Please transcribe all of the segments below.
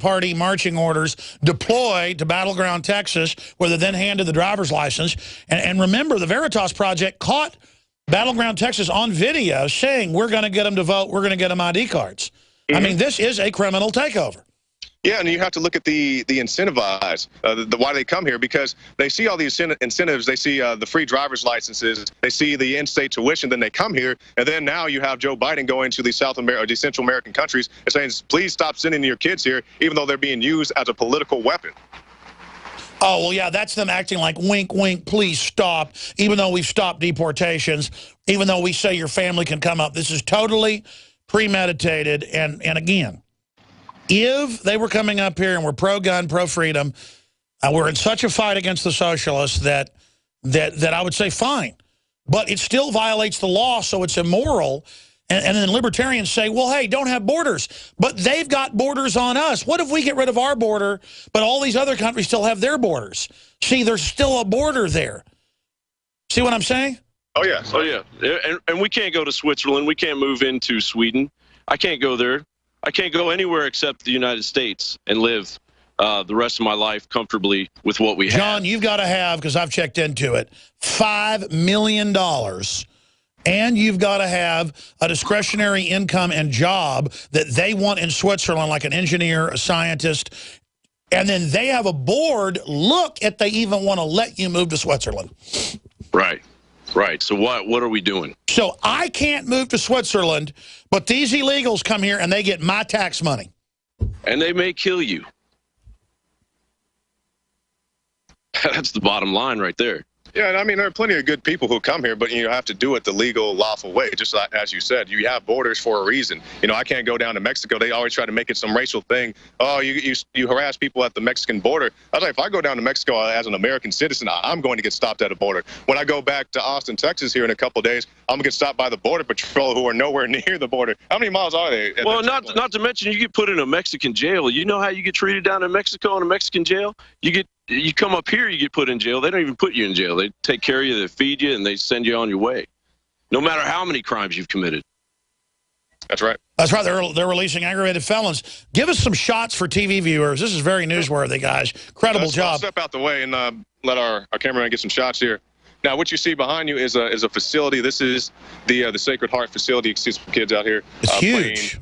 Party marching orders deployed to Battleground, Texas, where they then handed the driver's license. And remember, the Veritas Project caught Battleground, Texas on video saying, we're going to get them to vote, we're going to get them ID cards. I mean, this is a criminal takeover. Yeah, and you have to look at the incentivize, why they come here, because they see all these incentives. They see the free driver's licenses. They see the in-state tuition. Then they come here, and then now you have Joe Biden going to the the Central American countries and saying, please stop sending your kids here, even though they're being used as a political weapon. Oh, well, yeah, that's them acting like, wink, wink, please stop, even though we've stopped deportations, even though we say your family can come up. This is totally premeditated, and again, if they were coming up here and we're pro-gun, pro-freedom, we're in such a fight against the socialists that I would say fine. But it still violates the law, so it's immoral. And then libertarians say, well, hey, don't have borders. But they've got borders on us. What if we get rid of our border, but all these other countries still have their borders? See, there's still a border there. See what I'm saying? Oh, yeah. Oh, yeah. And we can't go to Switzerland. We can't move into Sweden. I can't go there. I can't go anywhere except the United States and live the rest of my life comfortably with what we have. John, you've got to have, because I've checked into it, $5 million. And you've got to have a discretionary income and job that they want in Switzerland, like an engineer, a scientist. And then they have a board. Look if they even want to let you move to Switzerland. Right. Right. So what are we doing? So I can't move to Switzerland, but these illegals come here and they get my tax money. And they may kill you. That's the bottom line right there. Yeah, and I mean, there are plenty of good people who come here, but you have to do it the legal, lawful way. Just like, as you said, you have borders for a reason. You know, I can't go down to Mexico. They always try to make it some racial thing. Oh, you harass people at the Mexican border. I was like, if I go down to Mexico as an American citizen, I'm going to get stopped at a border. When I go back to Austin, Texas here in a couple of days, I'm going to get stopped by the Border Patrol who are nowhere near the border. How many miles are they? Well, not to mention you get put in a Mexican jail. You know how you get treated down in Mexico in a Mexican jail? You come up here, you get put in jail. They don't even put you in jail. They take care of you, they feed you, and they send you on your way, no matter how many crimes you've committed. That's right. That's right. They're releasing aggravated felons. Give us some shots for TV viewers. This is very newsworthy, guys. Credible job. Let's step out the way and let our cameraman get some shots here. Now, what you see behind you is a facility. This is the Sacred Heart facility. You can see some kids out here. It's huge.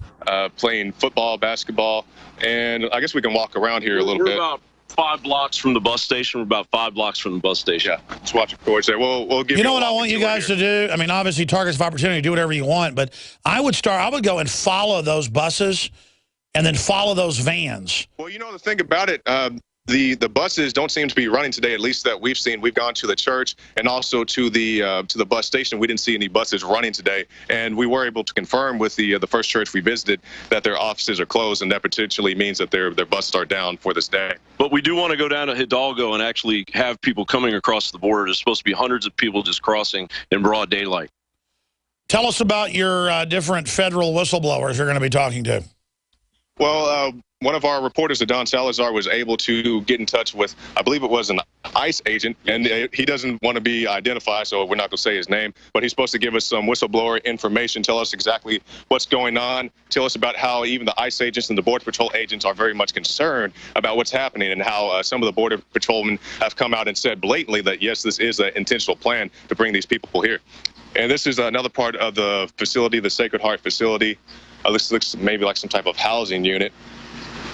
Playing football, basketball, and I guess we can walk around here a little bit. About 5 blocks from the bus station. We're about 5 blocks from the bus station. Yeah, just watch the course there. We'll give you know what I want you guys to do? I mean, obviously, targets of opportunity, do whatever you want, but I would go and follow those buses and then follow those vans. Well, you know, the thing about it, the buses don't seem to be running today, at least that we've seen. We've gone to the church and also to the bus station. We didn't see any buses running today, and we were able to confirm with the first church we visited that their offices are closed, and that potentially means that their buses are down for this day. But we do want to go down to Hidalgo and actually have people coming across the border. There's supposed to be hundreds of people just crossing in broad daylight. Tell us about your different federal whistleblowers you're going to be talking to. Well, one of our reporters, Don Salazar, was able to get in touch with, I believe it was an ICE agent, and he doesn't want to be identified, so we're not going to say his name, but he's supposed to give us some whistleblower information, tell us exactly what's going on, tell us about how even the ICE agents and the Border Patrol agents are very much concerned about what's happening and how some of the Border Patrolmen have come out and said blatantly that, yes, this is an intentional plan to bring these people here. And this is another part of the facility, the Sacred Heart facility. This looks maybe like some type of housing unit.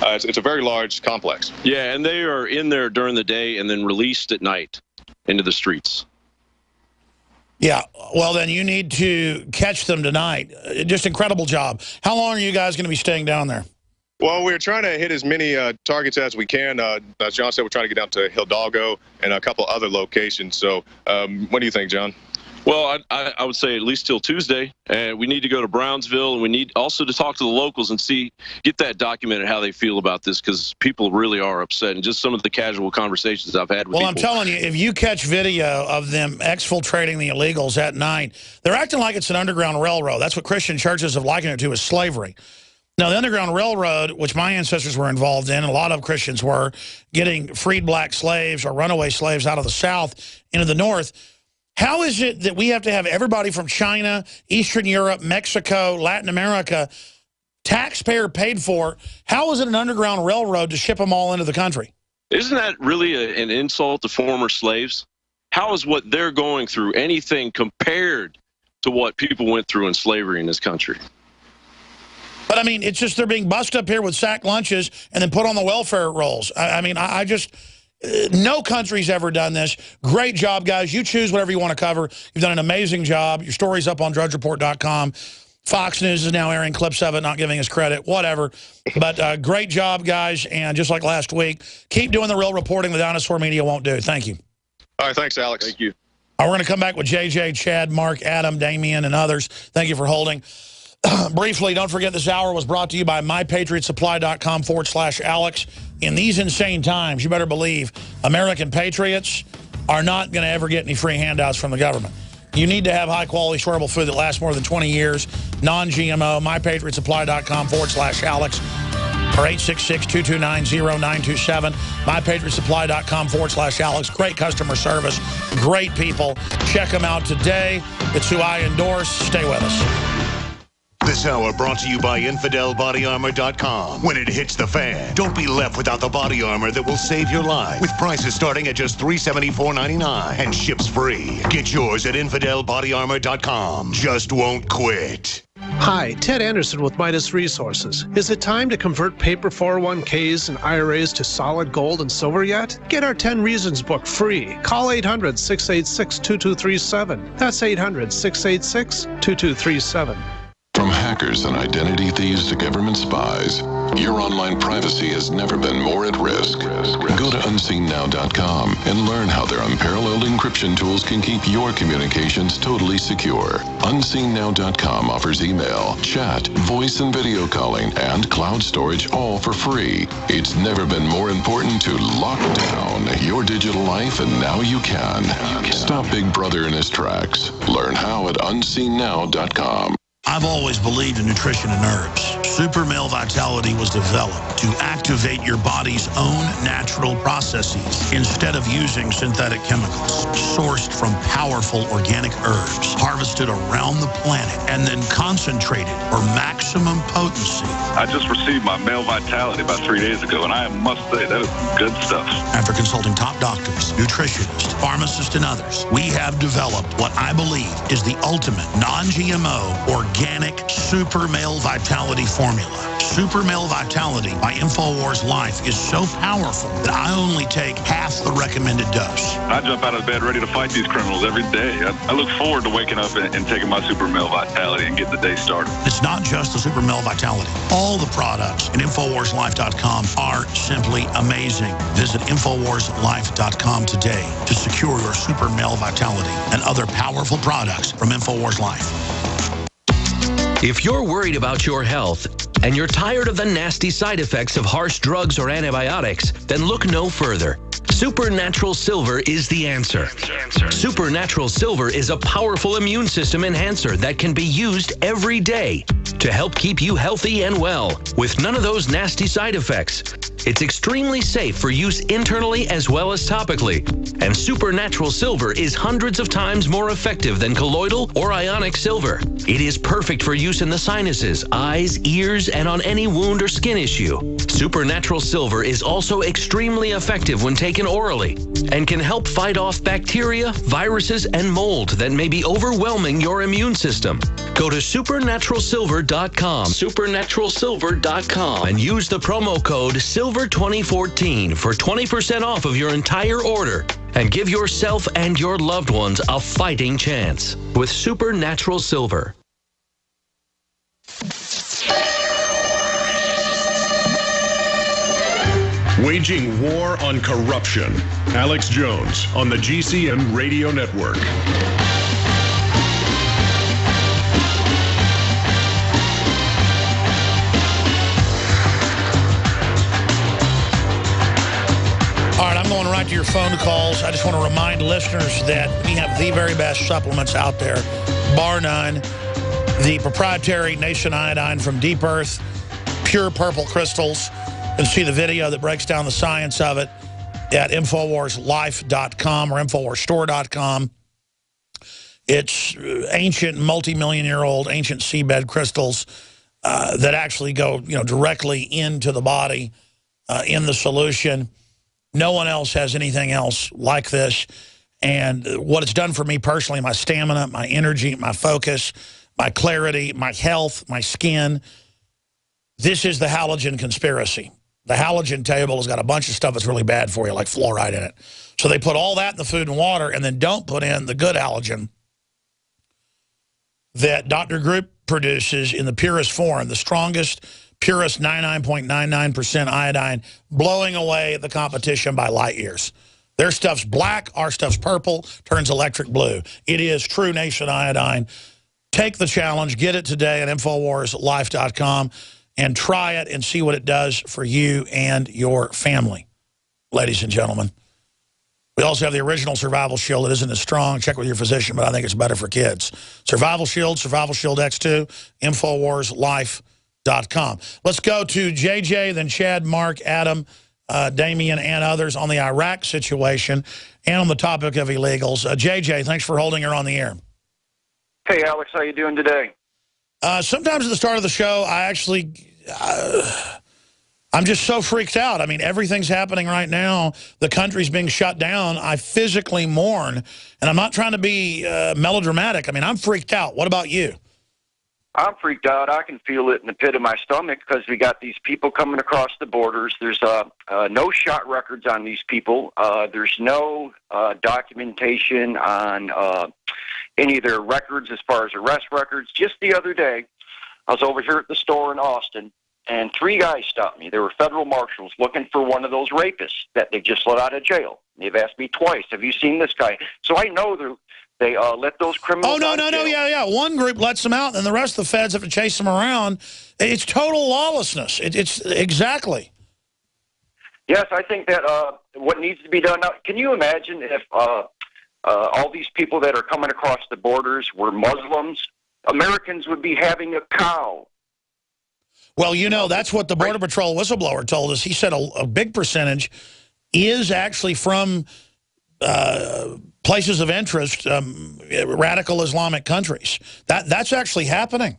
It's a very large complex. Yeah, and they are in there during the day and then released at night into the streets. Yeah, well, then you need to catch them tonight. Just incredible job. How long are you guys going to be staying down there? Well, we're trying to hit as many targets as we can. As John said, we're trying to get down to Hidalgo and a couple other locations. So what do you think, John? Well, I would say at least till Tuesday. And we need to go to Brownsville, and we need also to talk to the locals and get that documented how they feel about this, because people really are upset. And just some of the casual conversations I've had with people. Well, I'm telling you, if you catch video of them exfiltrating the illegals at night, they're acting like it's an underground railroad. That's what Christian churches have likened it to, as slavery. Now, the Underground Railroad, which my ancestors were involved in, and a lot of Christians were, getting freed black slaves or runaway slaves out of the South into the North. How is it that we have to have everybody from China, Eastern Europe, Mexico, Latin America taxpayer paid for. How is it an underground railroad to ship them all into the country? Isn't that really an insult to former slaves? How is what they're going through anything compared to what people went through in slavery in this country? But, I mean, it's just they're being bussed up here with sack lunches and then put on the welfare rolls. I just... no country's ever done this. Great job, guys. You choose whatever you want to cover. You've done an amazing job. Your story's up on drudgereport.com. Fox News is now airing clips of it, not giving us credit, whatever. But great job, guys. And just like last week, keep doing the real reporting the dinosaur media won't do. Thank you. All right, thanks, Alex. Thank you. We're going to come back with JJ, Chad, Mark, Adam, Damien, and others. Thank you for holding. Briefly, don't forget this hour was brought to you by mypatriotsupply.com/Alex. In these insane times, you better believe American patriots are not going to ever get any free handouts from the government. You need to have high-quality, shareable food that lasts more than 20 years, non-GMO, mypatriotsupply.com/Alex, or 866-229-0927, mypatriotsupply.com/Alex. Great customer service, great people. Check them out today. It's who I endorse. Stay with us. This hour brought to you by InfidelBodyArmor.com. When it hits the fan, don't be left without the body armor that will save your life. With prices starting at just $374.99 and ships free. Get yours at InfidelBodyArmor.com. Just won't quit. Hi, Ted Anderson with Midas Resources. Is it time to convert paper 401ks and IRAs to solid gold and silver yet? Get our 10 Reasons book free. Call 800-686-2237. That's 800-686-2237. From hackers and identity thieves to government spies, your online privacy has never been more at risk. Go to unseennow.com and learn how their unparalleled encryption tools can keep your communications totally secure. Unseennow.com offers email, chat, voice and video calling, and cloud storage all for free. It's never been more important to lock down your digital life, and now you can. Stop Big Brother in his tracks. Learn how at unseennow.com. I've always believed in nutrition and herbs. Super Male Vitality was developed to activate your body's own natural processes instead of using synthetic chemicals. Sourced from powerful organic herbs, harvested around the planet, and then concentrated for maximum potency. I just received my Male Vitality about 3 days ago, and I must say, that is good stuff. After consulting top doctors, nutritionists, pharmacists, and others, we have developed what I believe is the ultimate non-GMO organic Super Male Vitality formula. Super Male Vitality by InfoWars Life is so powerful that I only take half the recommended dose. I jump out of bed ready to fight these criminals every day. I look forward to waking up and taking my Super Male Vitality and getting the day started. It's not just the Super Male Vitality. All the products at InfoWarsLife.com are simply amazing. Visit InfoWarsLife.com today to secure your Super Male Vitality and other powerful products from InfoWars Life. If you're worried about your health and you're tired of the nasty side effects of harsh drugs or antibiotics, then look no further. Supernatural Silver is the answer. Supernatural Silver is a powerful immune system enhancer that can be used every day to help keep you healthy and well with none of those nasty side effects. It's extremely safe for use internally as well as topically. And Supernatural Silver is hundreds of times more effective than colloidal or ionic silver. It is perfect for use in the sinuses, eyes, ears, and on any wound or skin issue. Supernatural Silver is also extremely effective when taken orally and can help fight off bacteria, viruses, and mold that may be overwhelming your immune system. Go to supernaturalsilver.com, supernaturalsilver.com, and use the promo code SILVER2014 for 20% off of your entire order. And give yourself and your loved ones a fighting chance with Supernatural Silver. Waging war on corruption. Alex Jones on the GCN Radio Network. All right, I'm going right to your phone calls. I just want to remind listeners that we have the very best supplements out there, bar none. The proprietary Nation Iodine from Deep Earth, pure purple crystals. And see the video that breaks down the science of it at InfoWarsLife.com or InfoWarsStore.com. It's ancient, multi-million-year-old ancient seabed crystals that actually go, directly into the body in the solution. No one else has anything else like this. And what it's done for me personally, my stamina, my energy, my focus, my clarity, my health, my skin. This is the halogen conspiracy. The halogen table has got a bunch of stuff that's really bad for you, like fluoride in it. So they put all that in the food and water and then don't put in the good halogen that Dr. Group produces in the purest form, the strongest, purest 99.99% iodine, blowing away the competition by light years. Their stuff's black, our stuff's purple, turns electric blue. It is true Nation iodine. Take the challenge, get it today at InfoWarsLife.com and try it and see what it does for you and your family, ladies and gentlemen. We also have the original Survival Shield. It isn't as strong. Check with your physician, but I think it's better for kids. Survival Shield, Survival Shield X2, InfoWarsLife.com. Let's go to JJ, then Chad, Mark, Adam, Damien, and others on the Iraq situation and on the topic of illegals. JJ, thanks for holding her on the air. Hey, Alex, how you doing today? Sometimes at the start of the show, I'm just so freaked out. I mean, everything's happening right now. The country's being shut down. I physically mourn, and I'm not trying to be melodramatic. I mean, I'm freaked out. What about you? I'm freaked out. I can feel it in the pit of my stomach because we got these people coming across the borders. There's no shot records on these people. There's no documentation on any of their records as far as arrest records. Just the other day, I was over here at the store in Austin, and 3 guys stopped me. They were federal marshals looking for one of those rapists that they just let out of jail. They've asked me twice, have you seen this guy? So I know they let those criminals out of jail. Yeah. One group lets them out, and the rest of the feds have to chase them around. It's total lawlessness. It's exactly. Yes, I think that what needs to be done now, can you imagine if all these people that are coming across the borders were Muslims? Americans would be having a cow. Well, that's what the Border Patrol whistleblower told us. He said a big percentage is actually from places of interest, radical Islamic countries. That's actually happening.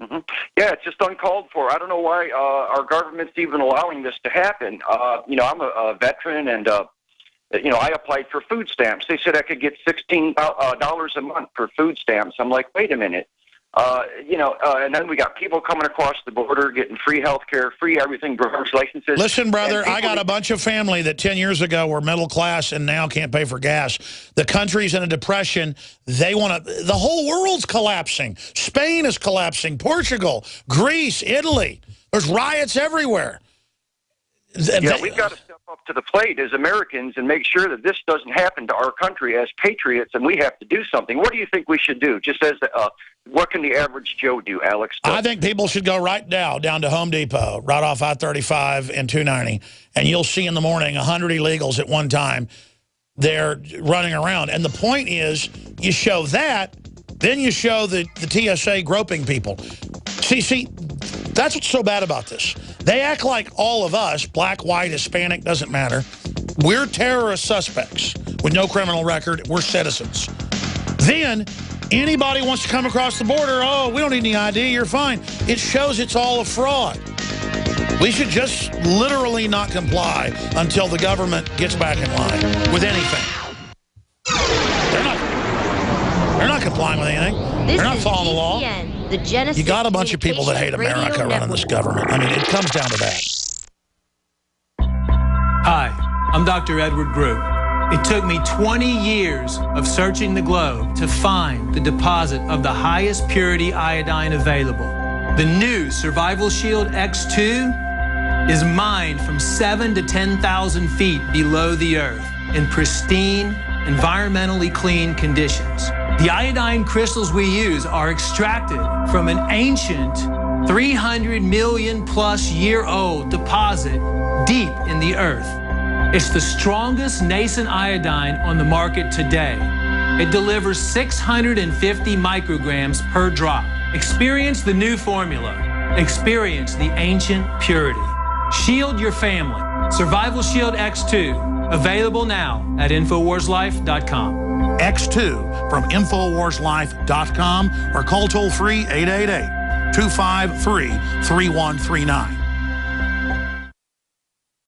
Mm-hmm. Yeah, it's just uncalled for. I don't know why our government's even allowing this to happen. I'm a veteran, and I applied for food stamps. They said I could get $16 a month for food stamps. I'm like, wait a minute. And then we got people coming across the border getting free health care, free everything, driver's licenses. Listen, brother, I got a bunch of family that 10 years ago were middle class and now can't pay for gas. The country's in a depression. They want to. The whole world's collapsing. Spain is collapsing. Portugal, Greece, Italy. There's riots everywhere. Yeah, we've got to step up to the plate as Americans and make sure that this doesn't happen to our country as patriots, and we have to do something. What do you think we should do? Just as what can the average Joe do, Alex? I think people should go right down to Home Depot, right off I-35 and 290, and you'll see in the morning 100 illegals at one time. They're running around. And the point is, you show that, then you show the TSA groping people. See, that's what's so bad about this. They act like all of us, black, white, Hispanic, doesn't matter. We're terrorist suspects with no criminal record. We're citizens. Then anybody wants to come across the border, oh, we don't need any ID, you're fine. It shows it's all a fraud. We should just literally not comply until the government gets back in line with anything. They're not complying with anything. They're not following the law. You got a bunch of people that hate America running this government. I mean, it comes down to that. Hi, I'm Dr. Edward Group. It took me 20 years of searching the globe to find the deposit of the highest purity iodine available. The new Survival Shield X2 is mined from 7,000 to 10,000 feet below the earth in pristine, environmentally clean conditions. The iodine crystals we use are extracted from an ancient 300 million plus year old deposit deep in the earth. It's the strongest nascent iodine on the market today. It delivers 650 micrograms per drop. Experience the new formula. Experience the ancient purity. Shield your family. Survival Shield X2. Available now at InfoWarsLife.com. X2 from InfoWarsLife.com or call toll-free 888 253-3139.